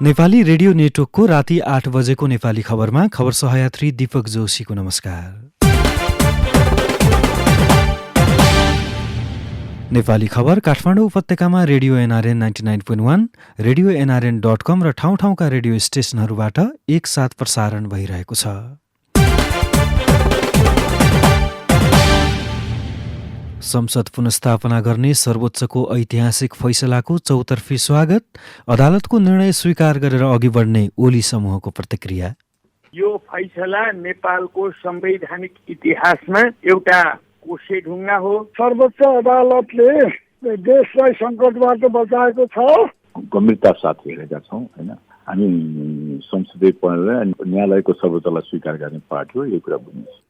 Nepali radio नेटवर्कको राति 8 बजेको नेपाली खबरमा खबर सहयात्री दीपक जोशीको नमस्कार। नेपाली खबर काठमाडौँ उपत्यकामा रेडियो एनआरएन 99.1, रेडियो nrn.com र ठाउँ ठाउँका रेडियो स्टेशनहरूबाट एकसाथ प्रसारण भइरहेको छ। संसद पुनर्स्थापना गर्ने सर्वोच्चको ऐतिहासिक फैसलाको चौतर्फी स्वागत, अदालतको निर्णय स्वीकार गरेर अघि बढ्ने ओली समूहको प्रतिक्रिया। यो फैसला नेपालको संवैधानिक इतिहासमा एउटा कोसेढुङ्गा हो। सर्वोच्च अदालतले देशलाई सङ्कटबाट बचाएको छ। गम्भीरता साथ हेरेका छौँ हैन। हामी संसदीय प्रणाली न्यायालयको सर्वोच्चलाई स्वीकार गर्ने पार्टी हो, यो कुरा बुझ्नुहोस्।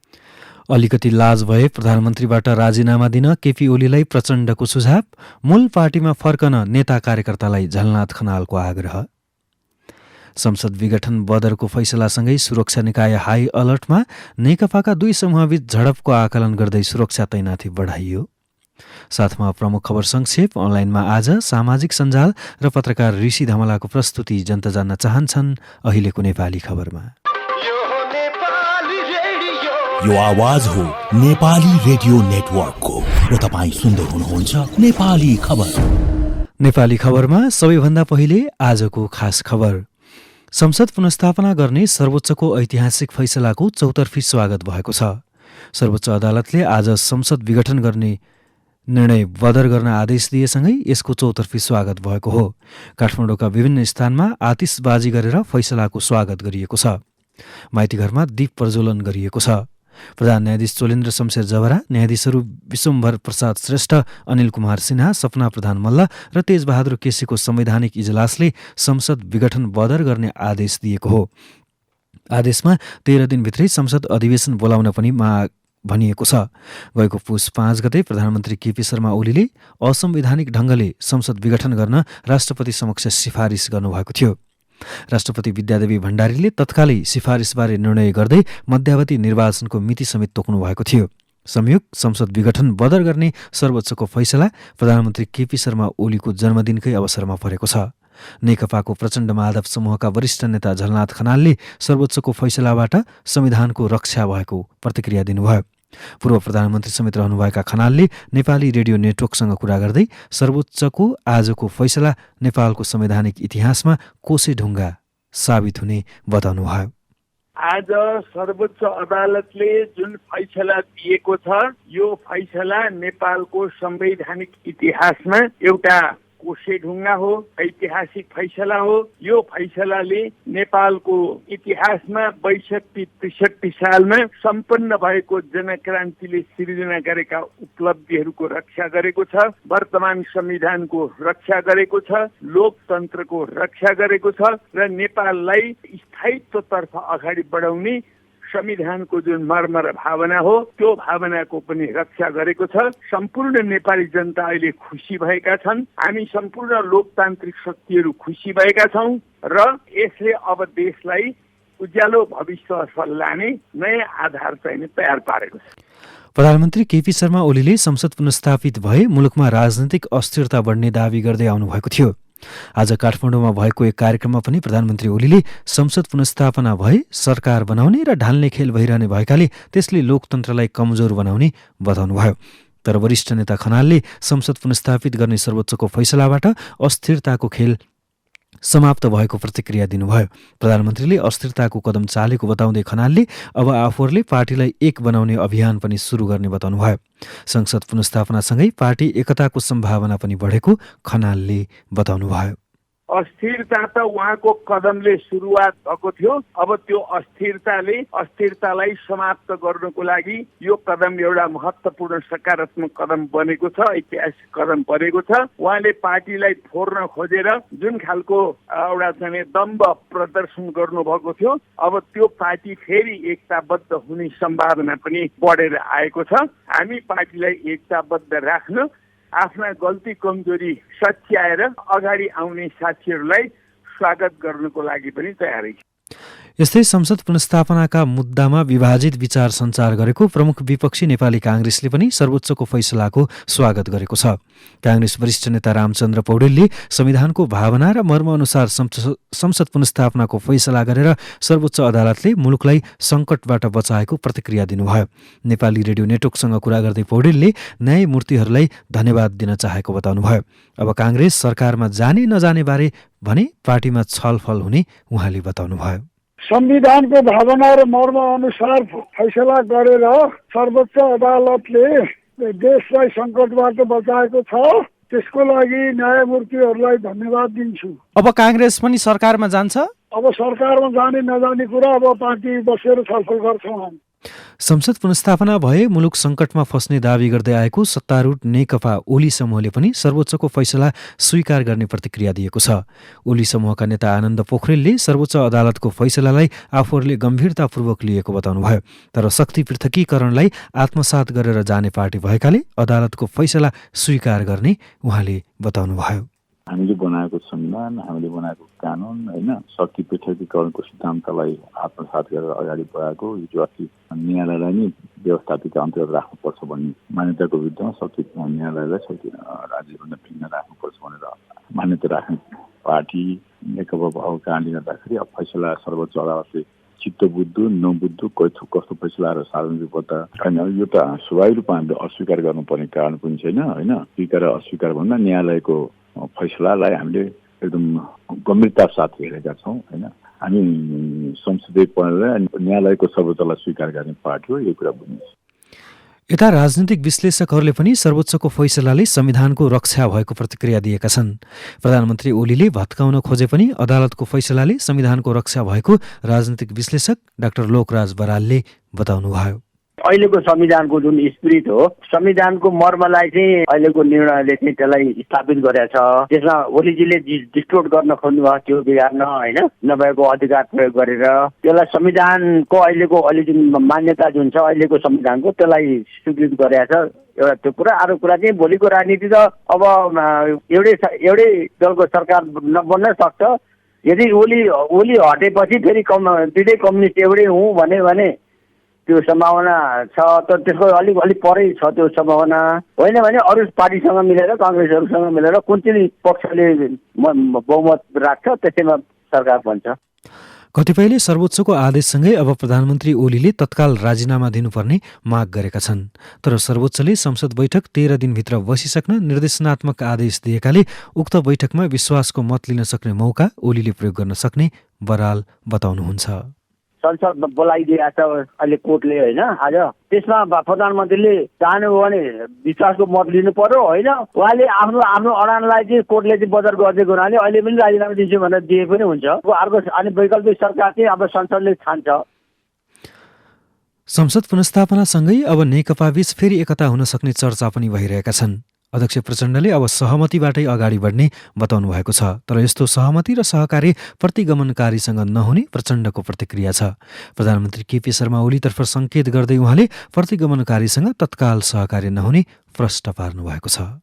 अलिकति लाज भए प्रधानमन्त्रीबाट राजीनामा दिन केपी ओलीलाई प्रचण्डको सुझाव, मूल पार्टीमा फर्कन नेता कार्यकर्तालाई झलनाथ खनालको आग्रह। संसद विघटन बदरको फैसलासँगै सुरक्षा निकाय हाई अलर्टमा, नेकपाका दुई समूहबीच झडपको आकलन गर्दै सुरक्षा तैनाथी बढाइयो। साथमा प्रमुख खबर संक्षेप। अनलाइनमा आज सामाजिक सञ्जाल र पत्रकार ऋषि धमलाको प्रस्तुति जनता जान्न चाहन्छन् अहिलेको नेपाली खबरमा। यो आवाज हो नेपाली रेडियो नेटवर्कको र तपाईँ सुन्दै हुनुहुन्छ नेपाली खबर। नेपाली खबरमा सबैभन्दा पहिले आजको खास खबर। संसद पुनर्स्थापना गर्ने सर्वोच्चको ऐतिहासिक फैसलाको चौतर्फी स्वागत भएको छ। सर्वोच्च अदालतले आज संसद विघटन गर्ने निर्णय बदर गर्न आदेश दिएसँगै यसको चौतर्फी स्वागत भएको हो। काठमाडौँका विभिन्न स्थानमा आतिशबाजी गरेर फैसलाको स्वागत गरिएको छ। माइतीघरमा दीप प्रज्वलन गरिएको छ। प्रधान न्यायाधीश चोलेन्द्र शमशेर जवरा, न्यायाधीशहरू विश्वम्भर प्रसाद श्रेष्ठ, अनिल कुमार सिन्हा, सपना प्रधान मल्ल र तेजबहादुर केसीको संवैधानिक इजलासले संसद विघटन बदर गर्ने आदेश दिएको हो। आदेशमा 13 दिनभित्रै संसद अधिवेशन बोलाउन पनि भनिएको छ। गएको पुस 5 गते प्रधानमन्त्री केपी शर्मा ओलीले असंवैधानिक ढङ्गले संसद विघटन गर्न राष्ट्रपति समक्ष सिफारिस गर्नुभएको थियो। राष्ट्रपति विद्यादेवी भण्डारीले तत्कालै सिफारिसबारे निर्णय गर्दै मध्यावधि निर्वाचनको मिति समेत तोक्नु भएको थियो। संयुक्त संसद विघटन बदर गर्ने सर्वोच्चको फैसला प्रधानमन्त्री केपी शर्मा ओलीको जन्मदिनकै अवसरमा परेको छ। नेकपाको प्रचण्ड माधव समूहका वरिष्ठ नेता झलनाथ खनालले सर्वोच्चको फैसलाबाट संविधानको रक्षा भएको प्रतिक्रिया दिनुभयो। पूर्व प्रधानमन्त्री समेत रहनुभएका खनालले नेपाली रेडियो नेटवर्कसँग कुरा गर्दै सर्वोच्चको आजको फैसला नेपालको संवैधानिक इतिहासमा कोसेढुङ्गा साबित हुने बताउनुभयो। आज सर्वोच्च अदालतले जुन फैसला दिएको छ, यो फैसला नेपालको संवैधानिक इतिहासमा एउटा कोसेढुङ्गा हो, ऐतिहासिक फैसला हो। यो फैसलाले नेपालको इतिहासमा 62-63 सालमा सम्पन्न भएको जनक्रान्तिले सिर्जना गरेका उपलब्धिहरूको रक्षा गरेको छ, वर्तमान संविधानको रक्षा गरेको छ, लोकतन्त्रको रक्षा गरेको छ र नेपाललाई स्थायित्वतर्फ अगाडि बढाउने संविधानको जुन मर्म र भावना हो, त्यो भावनाको पनि रक्षा गरेको छ। सम्पूर्ण नेपाली जनता अहिले खुसी भएका छन्। हामी सम्पूर्ण लोकतान्त्रिक शक्तिहरू खुसी भएका छौँ र यसले अब देशलाई उज्यालो भविष्यतर्फ लाने नयाँ आधार चाहिँ तयार पारेको छ। प्रधानमन्त्री केपी शर्मा ओलीले संसद पुनर्स्थापित भए मुलुकमा राजनीतिक अस्थिरता बढ्ने दावी गर्दै आउनुभएको थियो। आज काठमाडौँमा भएको एक कार्यक्रममा पनि प्रधानमन्त्री ओलीले संसद पुनर्स्थापना भए सरकार बनाउने र ढाल्ने खेल भइरहने भएकाले त्यसले लोकतन्त्रलाई कमजोर बनाउने बताउनुभयो। तर वरिष्ठ नेता खनालले संसद पुनर्स्थापित गर्ने सर्वोच्चको फैसलाबाट अस्थिरताको खेल समाप्त भएको प्रतिक्रिया दिनुभयो। प्रधानमन्त्रीले अस्थिरताको कदम चालेको बताउँदै खनालले अब आफूहरूले पार्टीलाई एक बनाउने अभियान पनि सुरु गर्ने बताउनुभयो। संसद पुनर्स्थापनासँगै पार्टी एकताको सम्भावना पनि बढेको खनालले बताउनुभयो। अस्थिरता त उहाँको कदमले सुरुवात भएको थियो। अब त्यो अस्थिरतालाई समाप्त गर्नको लागि यो कदम एउटा महत्त्वपूर्ण सकारात्मक कदम बनेको छ, ऐतिहासिक कदम बनेको छ। उहाँले पार्टीलाई फोर्न खोजेर जुन खालको एउटा चाहिँ दम्भ प्रदर्शन गर्नुभएको थियो, अब त्यो पार्टी फेरि एकताबद्ध हुने सम्भावना पनि बढेर आएको छ। हामी पार्टीलाई एकताबद्ध राख्न, आफ्ना गल्ती कमजोरी सच्याएर अगाडि आउने साथीहरूलाई स्वागत गर्नको लागि पनि तयारी छ। यस्तै संसद पुनर्स्थापनाका मुद्दामा विभाजित विचार सञ्चार गरेको प्रमुख विपक्षी नेपाली काङ्ग्रेसले पनि सर्वोच्चको फैसलाको स्वागत गरेको छ। काङ्ग्रेस वरिष्ठ नेता रामचन्द्र पौडेलले संविधानको भावना र मर्मअनुसार संसद पुनर्स्थापनाको फैसला गरेर सर्वोच्च अदालतले मुलुकलाई सङ्कटबाट बचाएको प्रतिक्रिया दिनुभयो। नेपाली रेडियो नेटवर्कसँग कुरा गर्दै पौडेलले न्यायमूर्तिहरूलाई धन्यवाद दिन चाहेको बताउनुभयो। अब काङ्ग्रेस सरकारमा जाने नजाने बारे भने पार्टीमा छलफल हुने उहाँले बताउनुभयो। संविधानको भावना र मर्म अनुसार फैसला गरेर सर्वोच्च अदालतले देशलाई सङ्कटबाट बचाएको छ। त्यसको लागि न्यायमूर्तिहरूलाई धन्यवाद दिन्छु। अब काङ्ग्रेस पनि सरकारमा जान्छ? अब सरकारमा जाने नजाने कुरा अब पार्टी बसेर छलफल गर्छौँ हामी। संसद पुनर्स्थापना भए मुलुक सङ्कटमा फस्ने दावी गर्दै आएको सत्तारूढ नेकपा ओली समूहले पनि सर्वोच्चको फैसला स्वीकार गर्ने प्रतिक्रिया दिएको छ। ओली समूहका नेता आनन्द पोखरेलले सर्वोच्च अदालतको फैसलालाई आफूहरूले गम्भीरतापूर्वक लिएको बताउनुभयो। तर शक्ति पृथकीकरणलाई आत्मसात गरेर जाने पार्टी भएकाले अदालतको फैसला स्वीकार गर्ने उहाँले बताउनुभयो। हामीले बनाएको संविधान, हामीले बनाएको कानुन होइन, शक्ति पृथकीकरणको सिद्धान्तलाई आत्मसात गरेर अगाडि बढाएको हिजो अस्ति न्यायालयलाई नै व्यवस्थापित अन्तर्गत राख्नुपर्छ भन्ने मान्यताको विरुद्धमा शक्ति न्यायालयलाई शक्ति राज्यभन्दा भिन्न राख्नुपर्छ भनेर मान्यता राख्ने पार्टी नेकपा भएको कारणले गर्दाखेरि अब फैसला सर्वोच्च अदालतले चित्त बुद्धु नबुद्धु कस्तो फैसलाहरू सार्वजनिक बता होइन, यो त स्वाभाविक रूपमा हामीले अस्वीकार गर्नुपर्ने कारण पनि छैन होइन। स्वीकार अस्वीकार भन्दा न्यायालयको फैसलालाई हामीले एकदम गम्भीरता साथ हेरेका छौँ होइन। हामी संसदीय प्रणाली न्यायालयको सर्वोच्चलाई स्वीकार गर्ने पार्टी हो, यो कुरा बुझ्नुहोस्। यता राजनीतिक विश्लेषकहरूले पनि सर्वोच्चको फैसलाले संविधानको रक्षा भएको प्रतिक्रिया दिएका छन्। प्रधानमन्त्री ओलीले भत्काउन खोजे पनि अदालतको फैसलाले संविधानको रक्षा भएको राजनीतिक विश्लेषक डाक्टर लोकराज बरालले बताउनुभयो। अहिलेको संविधानको जुन स्पिरिट हो, संविधानको मर्मलाई चाहिँ अहिलेको निर्णयले चाहिँ त्यसलाई स्थापित गरेछ। त्यसमा ओलीजीले डिस्टोर्ट गर्न खोज्नु भयो त्यो बिगार्न होइन, नभएको अधिकार प्रयोग गरेर त्यसलाई संविधानको अहिलेको जुन मान्यता जुन छ अहिलेको संविधानको त्यसलाई स्वीकृत गरेछ। एउटा त्यो कुरा। अरू कुरा चाहिँ भोलिको राजनीति त अब एउटै दलको सरकार नबन्न सक्छ। यदि ओली हटेपछि फेरि दुईटै कम्युनिस्ट एउटै हुँ भने त्यो सम्भावना छ। तर त्यसको अलिक परै छ त्यो सम्भावना। होइन भने अरू पार्टीसँग मिलेर काङ्ग्रेसहरूसँग मिलेर कुन चाहिँ पक्षले बहुमत राख्छ त्यसैमा सरकार बन्छ। कतिपयले सर्वोच्चको आदेशसँगै अब प्रधानमन्त्री ओलीले तत्काल राजीनामा दिनुपर्ने माग गरेका छन्। तर सर्वोच्चले संसद बैठक 13 दिनभित्र बसिसक्न निर्देशनात्मक आदेश दिएकाले उक्त बैठकमा विश्वासको मत लिन सक्ने मौका ओलीले प्रयोग गर्न सक्ने बराल बताउनुहुन्छ। संसद बोलाइदिएको छ अहिले कोर्टले होइन। आज त्यसमा प्रधानमन्त्रीले चाहनुभयो भने विश्वासको मत लिनु पर्यो होइन। उहाँले आफ्नो अडानलाई चाहिँ कोर्टले चाहिँ बदर गरिदिएको हुनाले अहिले पनि राजीनामा दिन्छु भनेर दिए पनि हुन्छ। अर्को अनि वैकल्पिक सरकार चाहिँ अब संसदले छान्छ। संसद पुनर्स्थापनासँगै अब नेकपाबीच फेरि एकता हुन सक्ने चर्चा पनि भइरहेका छन्। अध्यक्ष प्रचण्डले अब सहमतिबाटै अगाडि बढ्ने बताउनु भएको छ। तर यस्तो सहमति र सहकार्य प्रतिगमनकारीसँग नहुने प्रचण्डको प्रतिक्रिया छ। प्रधानमन्त्री केपी शर्मा ओलीतर्फ सङ्केत गर्दै उहाँले प्रतिगमनकारीसँग तत्काल सहकार्य नहुने प्रश्न पार्नु भएको छ।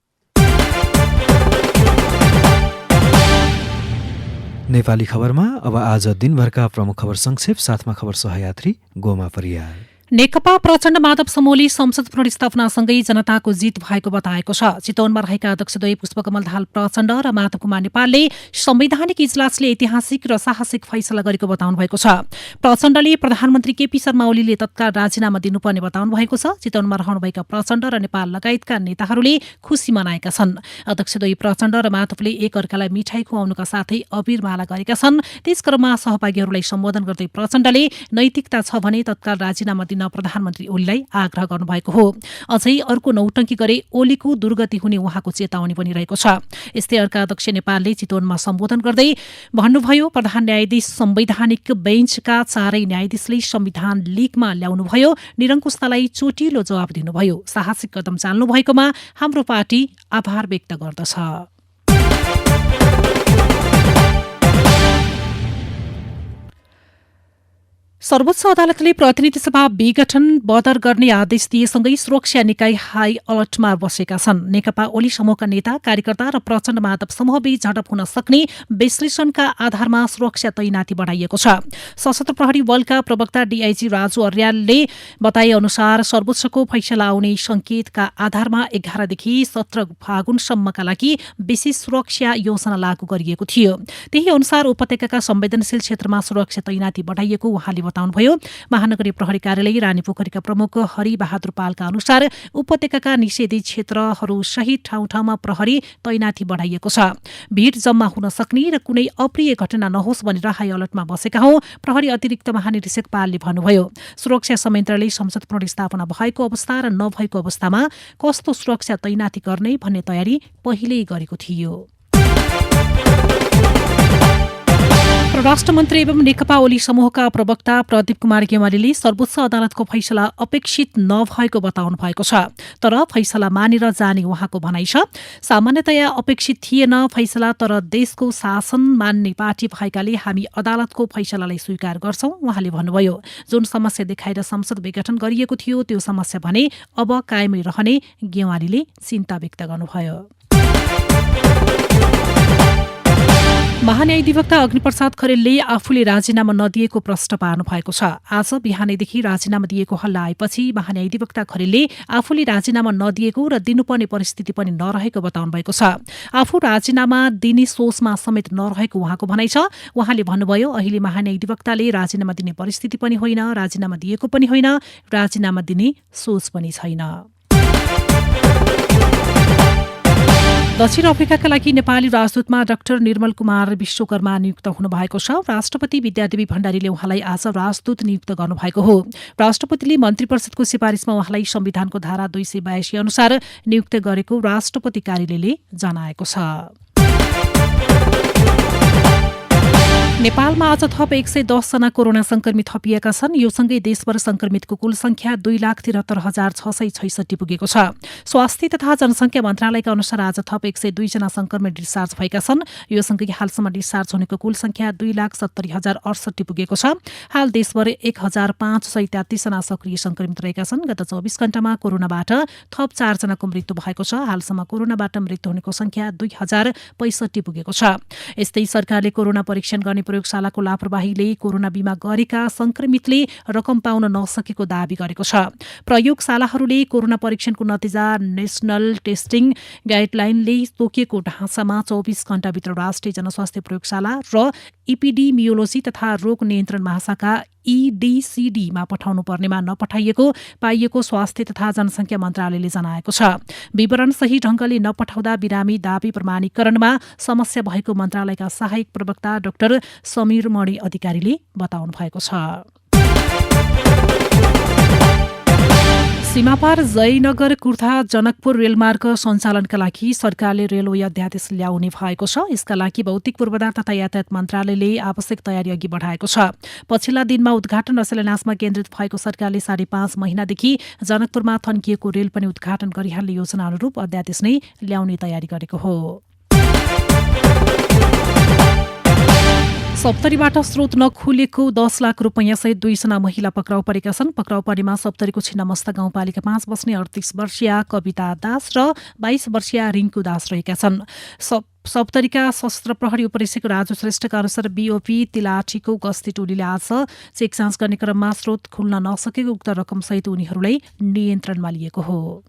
नेपाली खबरमा अब आज दिनभरका प्रमुख खबर संक्षेप, साथमा खबर सहयात्री गोमा परियार। नेकपा प्रचण्ड माधव समूहले संसद पुनर्स्थापनासँगै जनताको जित भएको बताएको छ। चितवनमा रहेका अध्यक्षद्वय पुष्पकमल दाहाल प्रचण्ड र माधव कुमार नेपालले संवैधानिक इजलासले ऐतिहासिक र साहसिक फैसला गरेको बताउनु भएको छ। प्रचण्डले प्रधानमन्त्री केपी शर्मा ओलीले तत्काल राजीनामा दिनुपर्ने बताउनु भएको छ। चितवनमा रहनुभएका प्रचण्ड र नेपाल लगायतका नेताहरूले खुशी मनाएका छन्। अध्यक्षद्वय प्रचण्ड र माधवले एकअर्कालाई मिठाई खुवाउनुका साथै अबिरमाला गरेका छन्। त्यस क्रममा सहभागीहरूलाई सम्बोधन गर्दै प्रचण्डले नैतिकता छ भने तत्काल राजीनामा प्रधानमन्त्री ओलीलाई आग्रह गर्नुभएको हो। अझै अर्को नौटंकी गरे ओलीको दुर्गति हुने उहाँको चेतावनी पनि रहेको छ। यस्तै अर्का अध्यक्ष नेपालले चितवनमा सम्बोधन गर्दै भन्नुभयो, प्रधान न्यायाधीश संवैधानिक बेन्चका चारै न्यायाधीशले संविधान लिगमा ल्याउनुभयो, निरङ्कुशतालाई चोटिलो जवाब दिनुभयो, साहसिक कदम चाल्नु भएकोमा हाम्रो पार्टी आभार व्यक्त गर्दछ। सर्वोच्च अदालतले प्रतिनिधि सभा विघटन बदर गर्ने आदेश दिएसँगै सुरक्षा निकाय हाई अलर्टमा बसेका छन्। नेकपा ओली समूहका नेता, कार्यकर्ता र प्रचण्ड माधव समूहबीच झडप हुन सक्ने विश्लेषणका आधारमा सुरक्षा तैनाती बढाइएको छ। सशस्त्र प्रहरी बलका प्रवक्ता डीआईजी राजु अर्यालले बताए अनुसार सर्वोच्चको फैसला आउने संकेतका आधारमा 11 देखि 17 फागुनसम्मका लागि विशेष सुरक्षा योजना लागू गरिएको थियो। त्यही अनुसार उपत्यकाका संवेदनशील क्षेत्रमा सुरक्षा तैनाती बढाइएको उहाँले बताउनुभयो। महानगरीय प्रहरी कार्यालय रानीपोखरीका प्रमुख हरिबहादुर पालका अनुसार उपत्यकाका निषेधित क्षेत्रहरू सहित ठाउँ ठाउँमा प्रहरी तैनाती बढाइएको छ। भीड़ जम्मा हुन सक्ने र कुनै अप्रिय घटना नहोस् भनेर हाई अलर्टमा बसेका हौं, प्रहरी अतिरिक्त महानिरीक्षक पालले भन्नुभयो। सुरक्षा संयन्त्रले संसद पुनर्स्थापना भएको अवस्था र नभएको अवस्थामा कस्तो सुरक्षा तैनाती गर्ने भन्ने तयारी पहिल्यै गरेको थियो। परराष्ट्र मन्त्री एवं नेकपा ओली समूहका प्रवक्ता प्रदीप कुमार गेवालीले सर्वोच्च अदालतको फैसला अपेक्षित नभएको बताउनु भएको छ। तर फैसला मानेर जाने उहाँको भनाइ छ। सामान्यतया अपेक्षित थिएन फैसला, तर देशको शासन मान्ने पार्टी भएकाले हामी अदालतको फैसलालाई स्वीकार गर्छौं, उहाँले भन्नुभयो। जुन समस्या देखाएर संसद विघटन गरिएको थियो त्यो समस्या भने अब कायमै रहने गेवालीले चिन्ता व्यक्त गर्नुभयो। महान्यायाधिवक्ता अग्निप्रसाद खरेलले आफूले राजीनामा नदिएको प्रश्न पार्नु भएको छ। आज बिहानैदेखि राजीनामा दिएको हल्ला आएपछि महान्यायाधिवक्ता खरेलले आफूले राजीनामा नदिएको र दिनुपर्ने परिस्थिति पनि नरहेको बताउनु भएको छ। आफू राजीनामा दिने सोचमा समेत नरहेको उहाँको भनाइ छ। उहाँले भन्नुभयो, अहिले महान्यायाधिवक्ताले राजीनामा दिने परिस्थिति पनि होइन, राजीनामा दिएको पनि होइन, राजीनामा दिने सोच पनि छैन। दक्षिण अफ्रिकाका लागि नेपाली राजदूतमा डाक्टर निर्मल कुमार विश्वकर्मा नियुक्त हुनुभएको छ। राष्ट्रपति विद्यादेवी भण्डारीले उहाँलाई आज राजदूत नियुक्त गर्नुभएको हो। राष्ट्रपतिले मन्त्री परिषदको सिफारिसमा उहाँलाई संविधानको धारा 282 अनुसार नियुक्त गरेको राष्ट्रपति कार्यालयले जनाएको छ। नेपालमा आज थप 110 जना कोरोना संक्रमित थपिएका छन्। यो सँगै देशभर संक्रमितको कुल संख्या 2,73,666 पुगेको छ। स्वास्थ्य तथा जनसंख्या मन्त्रालयका अनुसार आज थप 102 जना संक्रमित डिस्चार्ज भएका छन्। यो सँगै हालसम्म डिस्चार्ज हुनेको कुल संख्या 2,70,068 पुगेको छ। हाल देशभर 1,533 जना सक्रिय संक्रमित रहेका छन्। गत 24 घण्टामा कोरोनाबाट थप 4 जनाको मृत्यु भएको छ। हालसम्म कोरोनाबाट मृत्यु हुनेको संख्या 2,065 पुगेको छ। यस्तै सरकारले कोरोना परीक्षण गर्ने प्रयोगशालाको लापरवाहीले कोरोना बिमा गरेका संक्रमितले रकम पाउन नसकेको दावी गरेको छ। प्रयोगशालाहरूले कोरोना परीक्षणको नतिजा नेशनल टेस्टिङ गाइडलाइनले तोकिएको ढाँचामा 24 घण्टाभित्र राष्ट्रिय जनस्वास्थ्य प्रयोगशाला र इपिडेमियोलोजी तथा रोग नियन्त्रण महाशाखा EDCDमा पठाउनु पर्नेमा नपठाइएको पाइएको स्वास्थ्य तथा जनसंख्या मन्त्रालयले जनाएको छ। विवरण सही ढंगले नपठाउँदा बिरामी दावी प्रमाणीकरणमा समस्या भएको मन्त्रालयका सहायक प्रवक्ता डाक्टर समीर मणि अधिकारीले बताउनु भएको छ। सीमापार जयनगर कुर्था जनकपुर रेलमार्ग सञ्चालनका लागि सरकारले रेलवे अध्यादेश ल्याउने भएको छ। यसका लागि भौतिक पूर्वाधार तथा यातायात मन्त्रालयले आवश्यक तयारी अघि बढाएको छ। पछिल्ला दिनमा उद्घाटन र शिलान्यासमा केन्द्रित भएको सरकारले 5.5 महिनादेखि जनकपुरमा थन्किएको रेल पनि उद्घाटन गरिहाल्ने योजना अनुरूप अध्यादेश नै ल्याउने तयारी गरेको हो। सप्तरीबाट स्रोत नखुलेको 10 लाख रुपैयाँ सहित 2 जना महिला पक्राउ परेका छन्। पक्राउ परेमा सप्तरीको छिन्नमस्ता गाउँपालिका 5 बस्ने 38 वर्षीय कविता दास र 22 वर्षीय रिङ्कु दास रहेका छन्। सप्तरीका सशस्त्र प्रहरी उपरीक्षक राजु श्रेष्ठका अनुसार बीओपी तिलाठीको गस्ती टोलीले आज चेक जाँच गर्ने क्रममा स्रोत खुल्न नसकेको उक्त रकमसहित उनीहरूलाई नियन्त्रणमा लिएको हो।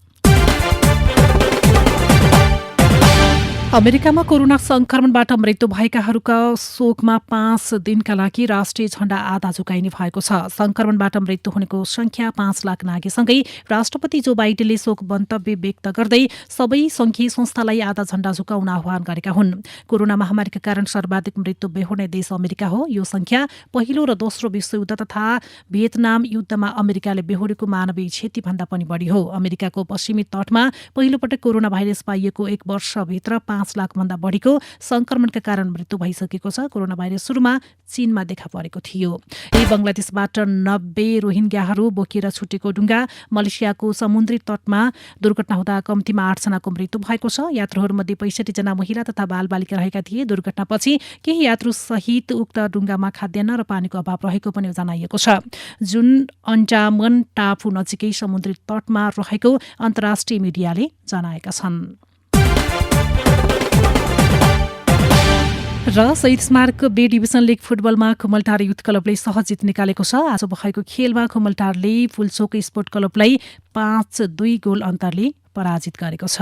अमेरिकामा कोरोना संक्रमणबाट मृत्यु भएकाहरूका शोकमा 5 दिनका लागि राष्ट्रिय झण्डा आधा झुकाइने भएको छ। संक्रमणबाट मृत्यु हुनेको संख्या 5 लाख नागेसँगै राष्ट्रपति जो बाइडेनले शोक मन्तव्य व्यक्त गर्दै सबै संघीय संस्थालाई आधा झण्डा झुकाउन आह्वान गरेका हुन्। कोरोना महामारीका कारण सर्वाधिक मृत्यु बेहोर्ने देश अमेरिका हो। यो संख्या पहिलो र दोस्रो विश्वयुद्ध तथा भियतनाम युद्धमा अमेरिकाले बेहोरेको मानवीय क्षतिभन्दा पनि बढी हो। अमेरिकाको पश्चिमी तटमा पहिलोपटक कोरोना भाइरस पाइएको 1 वर्षभित्र 5 लाखभन्दा बढीको संक्रमणका कारण मृत्यु भइसकेको छ। कोरोना भाइरस सुरुमा चीनमा देखा परेको थियो। यही बंगलादेशबाट 90 रोहिङ्ग्याहरू बोकेर छुटेको डुङ्गा मलेसियाको समुद्री तटमा दुर्घटना हुँदा कम्तीमा 8 जनाको मृत्यु भएको छ। यात्रुहरूमध्ये 65 जना महिला तथा बालबालिका रहेका थिए। दुर्घटनापछि केही यात्रु सहित उक्त डुङ्गामा खाद्यान्न र पानीको अभाव रहेको पनि जनाइएको छ। जुन अन्डामान टापु नजिकै समुद्री तटमा रहेको अन्तर्राष्ट्रिय मिडियाले जनाएका छन्। र शहीद स्मारक बे डिभिजन लिग फुटबलमा खुमलटार युथ क्लबले सहज जित निकालेको छ। आज भएको खेलमा खुमलटारले फुलचोक स्पोर्ट क्लबलाई 5-2 गोल अन्तरले पराजित गरेको छ।